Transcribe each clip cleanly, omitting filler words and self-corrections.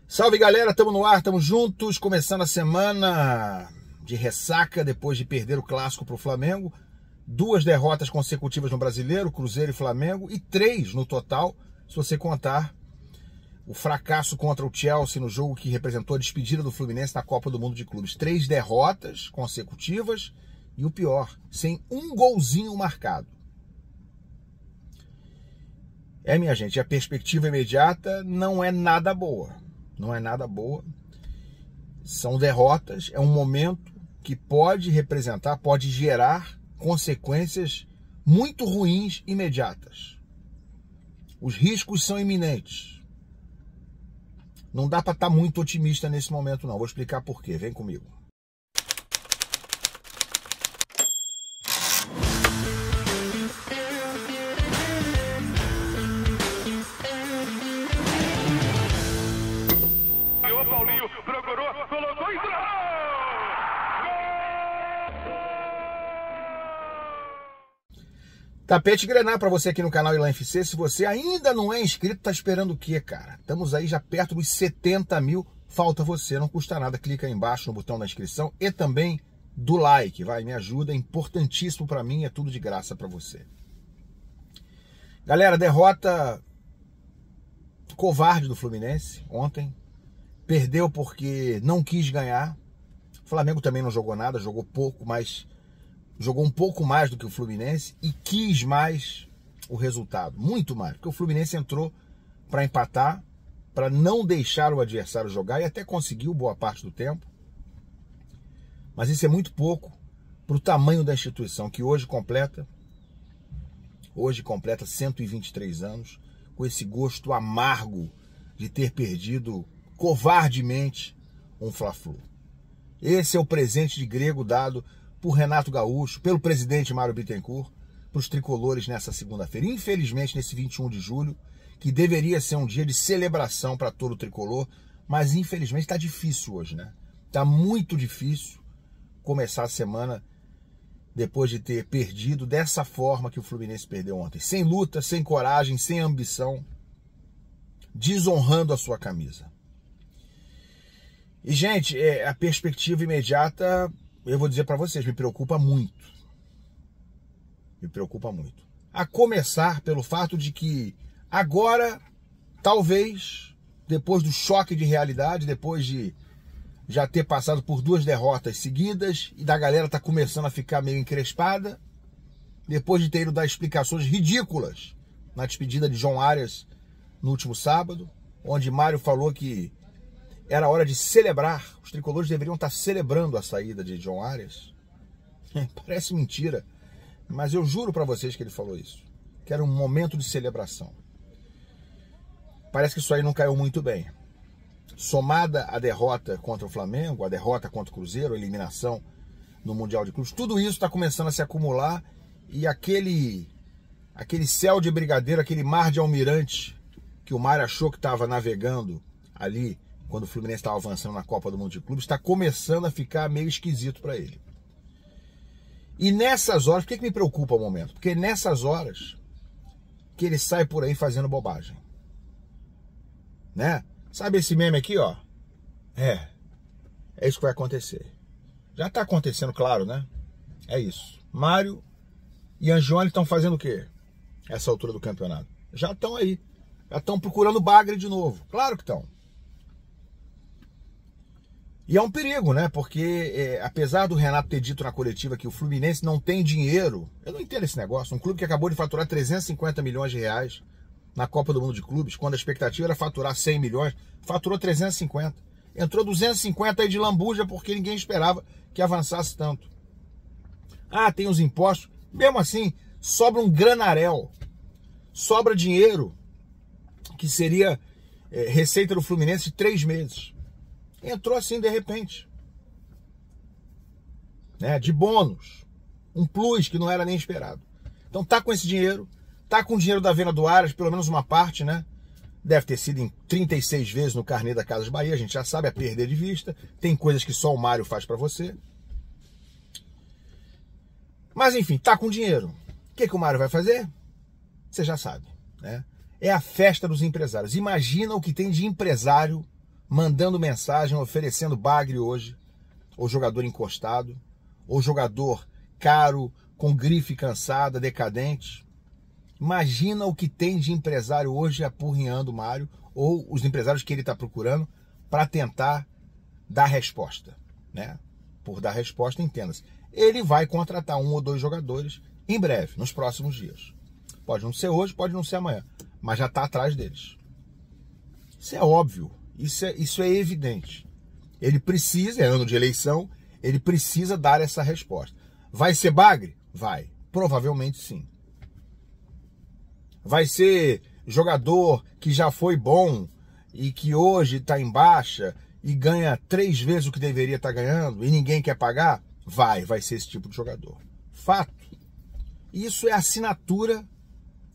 Salve galera, estamos no ar, estamos juntos, começando a semana de ressaca depois de perder o clássico para o Flamengo. 2 derrotas consecutivas no Brasileiro, Cruzeiro e Flamengo, e 3 no total, se você contar o fracasso contra o Chelsea no jogo que representou a despedida do Fluminense na Copa do Mundo de Clubes. 3 derrotas consecutivas e o pior, sem um golzinho marcado. Minha gente, a perspectiva imediata não é nada boa. Não é nada boa. São derrotas, é um momento que pode representar, pode gerar consequências muito ruins imediatas. Os riscos são iminentes. Não dá para estar muito otimista nesse momento, não. Vou explicar por quê. Vem comigo. Paulinho procurou, colocou e Tapete Grená para você aqui no canal Ilan FC. Se você ainda não é inscrito, tá esperando o quê, cara? Estamos aí já perto dos 70 mil. Falta você, não custa nada. Clica aí embaixo no botão da inscrição e também do like. Vai, me ajuda, é importantíssimo para mim, é tudo de graça para você. Galera, derrota covarde do Fluminense ontem. Perdeu porque não quis ganhar. O Flamengo também não jogou nada, jogou pouco, mas jogou um pouco mais do que o Fluminense e quis mais o resultado, muito mais, porque o Fluminense entrou para empatar, para não deixar o adversário jogar e até conseguiu boa parte do tempo. Mas isso é muito pouco para o tamanho da instituição, que hoje completa 123 anos, com esse gosto amargo de ter perdido covardemente um Fla-Flu. Esse é o presente de grego dado por Renato Gaúcho, pelo presidente Mário Bittencourt, para os tricolores nessa segunda-feira. Infelizmente, nesse 21 de julho, que deveria ser um dia de celebração para todo o tricolor, mas infelizmente está difícil hoje, né? Está muito difícil começar a semana depois de ter perdido dessa forma que o Fluminense perdeu ontem. Sem luta, sem coragem, sem ambição, desonrando a sua camisa. E, gente, a perspectiva imediata, eu vou dizer para vocês, me preocupa muito. Me preocupa muito. A começar pelo fato de que agora, talvez, depois do choque de realidade, depois de já ter passado por 2 derrotas seguidas e da galera tá começando a ficar meio encrespada, depois de ter ido dar explicações ridículas na despedida de João Arias no último sábado, onde Mário falou que era hora de celebrar, os tricolores deveriam estar celebrando a saída de João Arias. Parece mentira, mas eu juro para vocês que ele falou isso, que era um momento de celebração. Parece que isso aí não caiu muito bem. Somada a derrota contra o Flamengo, a derrota contra o Cruzeiro, a eliminação no Mundial de Clubes, tudo isso está começando a se acumular e aquele céu de brigadeiro, aquele mar de almirante que o Mário achou que estava navegando ali quando o Fluminense estava avançando na Copa do Mundo de Clubes, está começando a ficar meio esquisito para ele. E nessas horas, por que me preocupa o momento? Porque nessas horas que ele sai por aí fazendo bobagem. Né? Sabe esse meme aqui, ó? É isso que vai acontecer. Já está acontecendo, claro, né? É isso. Mário e Angione estão fazendo o quê? Essa altura do campeonato. Já estão aí. Já estão procurando bagre de novo. Claro que estão. E é um perigo, né? Porque apesar do Renato ter dito na coletiva que o Fluminense não tem dinheiro, eu não entendo esse negócio. Um clube que acabou de faturar 350 milhões de reais na Copa do Mundo de Clubes, quando a expectativa era faturar 100 milhões, faturou 350. Entrou 250 aí de lambuja porque ninguém esperava que avançasse tanto. Ah, tem os impostos. Mesmo assim, sobra um granarel. Sobra dinheiro que seria receita do Fluminense de 3 meses. Entrou assim de repente, né? De bônus, um plus que não era nem esperado. Então tá com esse dinheiro, tá com o dinheiro da venda do Arias, pelo menos uma parte, né? Deve ter sido em 36 vezes no carnê da Casas Bahia, a gente já sabe, a perder de vista. Tem coisas que só o Mário faz pra você. Mas enfim, tá com dinheiro. O que o Mário vai fazer? Você já sabe, né? É a festa dos empresários. Imagina o que tem de empresário mandando mensagem, oferecendo bagre hoje, ou jogador encostado, ou jogador caro, com grife cansada, decadente. Imagina o que tem de empresário hoje apurrinhando o Mário, ou os empresários que ele está procurando, para tentar dar resposta, né? Por dar resposta, entenda-se. Ele vai contratar 1 ou 2 jogadores em breve, nos próximos dias. Pode não ser hoje, pode não ser amanhã, mas já está atrás deles. Isso é óbvio, isso é evidente. Ele precisa, é ano de eleição, ele precisa dar essa resposta. Vai ser bagre? Vai, provavelmente sim. Vai ser jogador que já foi bom e que hoje está em baixa e ganha 3 vezes o que deveria estar ganhando e ninguém quer pagar? Vai ser esse tipo de jogador. Fato. Isso é assinatura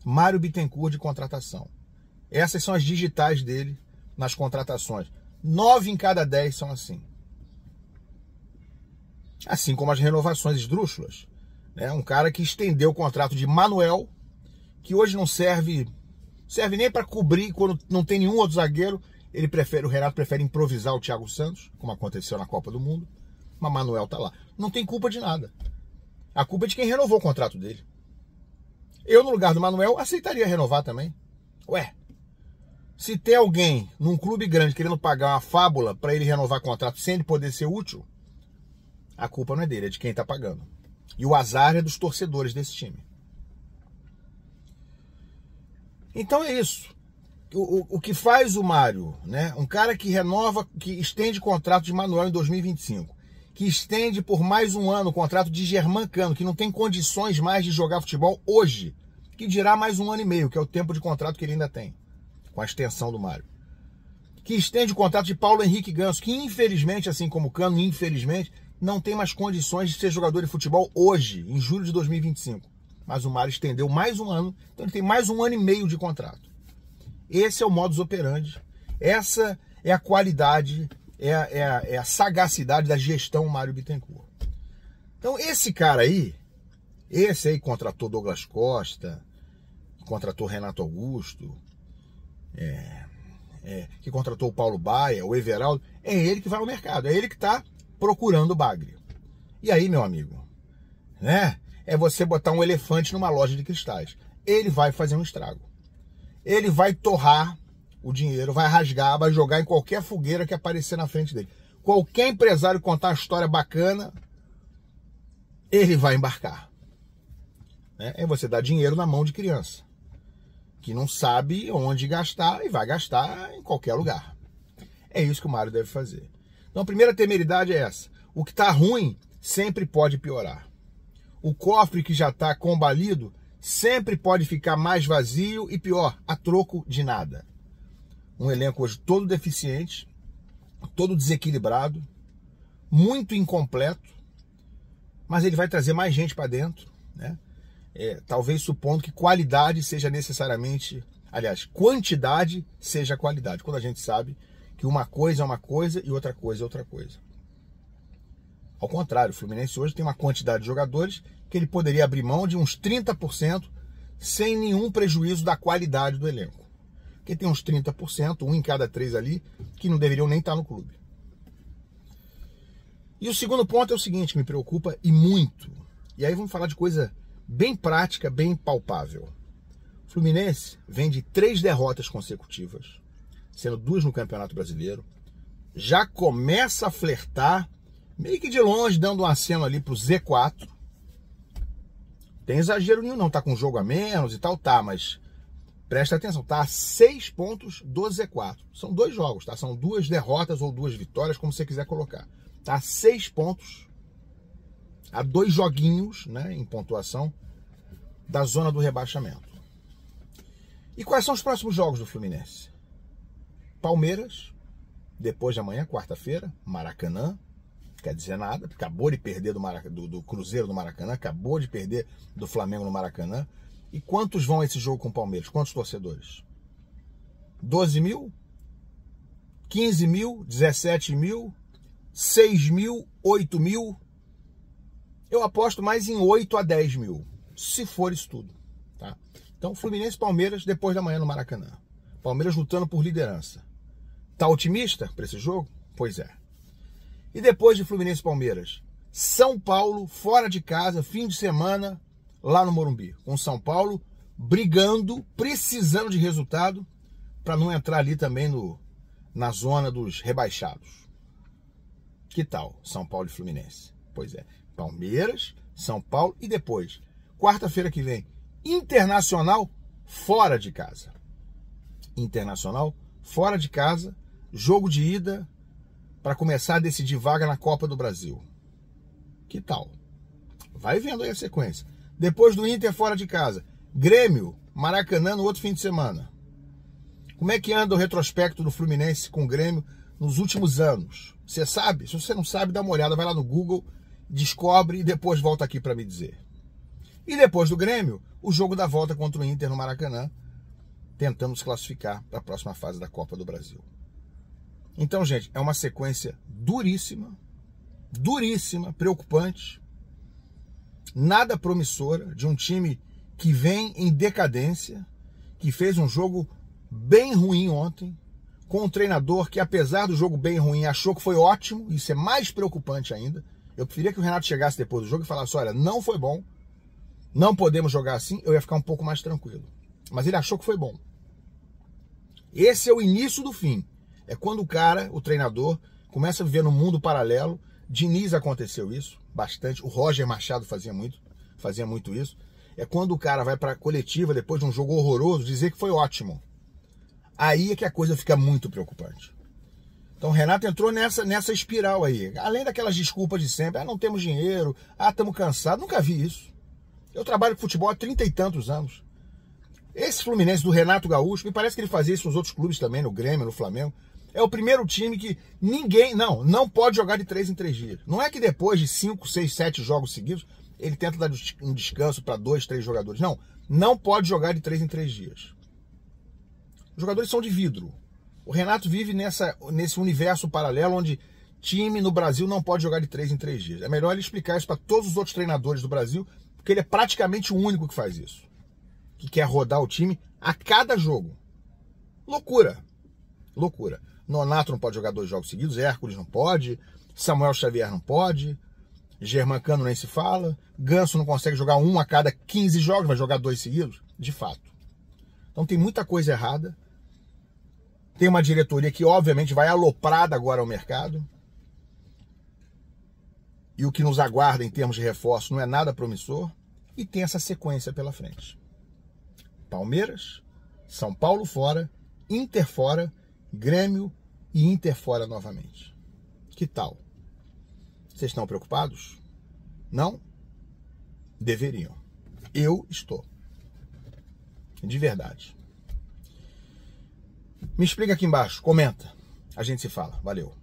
Mário Bittencourt de contratação. Essas são as digitais dele nas contratações. 9 em cada 10 são assim. Assim como as renovações esdrúxulas. Né? Um cara que estendeu o contrato de Manuel, que hoje não serve nem para cobrir quando não tem nenhum outro zagueiro. O Renato prefere improvisar o Thiago Santos, como aconteceu na Copa do Mundo. Mas Manuel tá lá. Não tem culpa de nada. A culpa é de quem renovou o contrato dele. Eu, no lugar do Manuel, aceitaria renovar também. Ué, se tem alguém num clube grande querendo pagar uma fábula para ele renovar contrato sem ele poder ser útil, a culpa não é dele, é de quem tá pagando. E o azar é dos torcedores desse time. Então é isso. O que faz o Mário, né? Um cara que renova, que estende contrato de Manuel em 2025, que estende por mais um ano o contrato de Germancano, que não tem condições mais de jogar futebol hoje, que dirá mais 1 ano e meio, que é o tempo de contrato que ele ainda tem, com a extensão do Mário. Que estende o contrato de Paulo Henrique Ganso, que infelizmente, assim como o Cano, infelizmente, não tem mais condições de ser jogador de futebol hoje, em julho de 2025. Mas o Mário estendeu mais 1 ano, então ele tem mais 1 ano e meio de contrato. Esse é o modus operandi, essa é a qualidade, é a sagacidade da gestão Mário Bittencourt. Então esse cara aí, contratou Douglas Costa, contratou Renato Augusto, que contratou o Paulo Baia, o Everaldo, é ele que vai ao mercado, é ele que está procurando o bagre. E aí, meu amigo, né? É você botar um elefante numa loja de cristais. Ele vai fazer um estrago. Ele vai torrar o dinheiro, vai rasgar, vai jogar em qualquer fogueira que aparecer na frente dele. Qualquer empresário contar uma história bacana, ele vai embarcar. É você dar dinheiro na mão de criança, que não sabe onde gastar e vai gastar em qualquer lugar. É isso que o Mário deve fazer. Então a primeira temeridade é essa. O que está ruim sempre pode piorar. O cofre que já está combalido sempre pode ficar mais vazio e pior, a troco de nada. Um elenco hoje todo deficiente, todo desequilibrado, muito incompleto, mas ele vai trazer mais gente para dentro, né? Talvez supondo que qualidade seja necessariamente, aliás, quantidade seja qualidade, quando a gente sabe que uma coisa é uma coisa e outra coisa é outra coisa. Ao contrário, o Fluminense hoje tem uma quantidade de jogadores que ele poderia abrir mão de uns 30% sem nenhum prejuízo da qualidade do elenco. Porque tem uns 30%, 1 em cada 3 ali, que não deveriam nem estar no clube. E o segundo ponto é o seguinte, que me preocupa e muito. E aí vamos falar de coisa bem prática, bem palpável. O Fluminense vem de 3 derrotas consecutivas, sendo 2 no Campeonato Brasileiro. Já começa a flertar, meio que de longe, dando um aceno ali pro Z4. Tem exagero nenhum não, tá com um jogo a menos e tal, tá, mas presta atenção, tá a 6 pontos do Z4. São 2 jogos, tá? São 2 derrotas ou 2 vitórias, como você quiser colocar. Tá a 6 pontos, a 2 joguinhos, né, em pontuação, da zona do rebaixamento. E quais são os próximos jogos do Fluminense? Palmeiras, depois de amanhã, quarta-feira, Maracanã. Quer dizer nada, acabou de perder do Cruzeiro no Maracanã, acabou de perder do Flamengo no Maracanã. E quantos vão a esse jogo com o Palmeiras? Quantos torcedores? 12 mil? 15 mil? 17 mil? 6 mil? 8 mil? Eu aposto mais em 8 a 10 mil, se for isso tudo. Tá? Então, Fluminense e Palmeiras depois da manhã no Maracanã. Palmeiras lutando por liderança. Tá otimista para esse jogo? Pois é. E depois de Fluminense e Palmeiras, São Paulo, fora de casa, fim de semana, lá no Morumbi. Com São Paulo brigando, precisando de resultado, para não entrar ali também na zona dos rebaixados. Que tal São Paulo e Fluminense? Pois é. Palmeiras, São Paulo e depois, quarta-feira que vem, Internacional fora de casa. Internacional fora de casa, jogo de ida para começar a decidir vaga na Copa do Brasil. Que tal? Vai vendo aí a sequência. Depois do Inter fora de casa, Grêmio, Maracanã no outro fim de semana. Como é que anda o retrospecto do Fluminense com o Grêmio nos últimos anos? Você sabe? Se você não sabe, dá uma olhada, vai lá no Google, descobre e depois volta aqui para me dizer. E depois do Grêmio, o jogo da volta contra o Inter no Maracanã, tentando se classificar para a próxima fase da Copa do Brasil. Então, gente, é uma sequência duríssima, preocupante, nada promissora, de um time que vem em decadência, que fez um jogo bem ruim ontem, com um treinador que, apesar do jogo bem ruim, achou que foi ótimo. Isso é mais preocupante ainda. Eu preferia que o Renato chegasse depois do jogo e falasse, olha, não foi bom, não podemos jogar assim, eu ia ficar um pouco mais tranquilo. Mas ele achou que foi bom. Esse é o início do fim. É quando o cara, o treinador, começa a viver num mundo paralelo. Diniz aconteceu isso bastante. O Roger Machado fazia muito isso. É quando o cara vai para a coletiva depois de um jogo horroroso dizer que foi ótimo. Aí é que a coisa fica muito preocupante. Então o Renato entrou nessa espiral aí. Além daquelas desculpas de sempre. Não temos dinheiro. Estamos cansados. Nunca vi isso. Eu trabalho com futebol há 30 e tantos anos. Esse Fluminense do Renato Gaúcho, me parece que ele fazia isso nos outros clubes também, no Grêmio, no Flamengo. É o primeiro time que ninguém, não pode jogar de 3 em 3 dias. Não é que depois de 5, 6, 7 jogos seguidos, ele tenta dar um descanso para 2, 3 jogadores. Não pode jogar de 3 em 3 dias. Os jogadores são de vidro. O Renato vive nesse universo paralelo onde time no Brasil não pode jogar de 3 em 3 dias. É melhor ele explicar isso para todos os outros treinadores do Brasil, porque ele é praticamente o único que faz isso. Que quer rodar o time a cada jogo. Loucura. Nonato não pode jogar 2 jogos seguidos, Hércules não pode, Samuel Xavier não pode, Germancano nem se fala, Ganso não consegue jogar 1 a cada 15 jogos, vai jogar 2 seguidos, de fato. Então tem muita coisa errada. Tem uma diretoria que obviamente vai aloprada agora ao mercado. E o que nos aguarda em termos de reforço não é nada promissor. E tem essa sequência pela frente. Palmeiras, São Paulo fora, Inter fora, Grêmio e Inter fora novamente. Que tal? Vocês estão preocupados? Não? Deveriam. Eu estou. De verdade. Me explica aqui embaixo, comenta. A gente se fala. Valeu.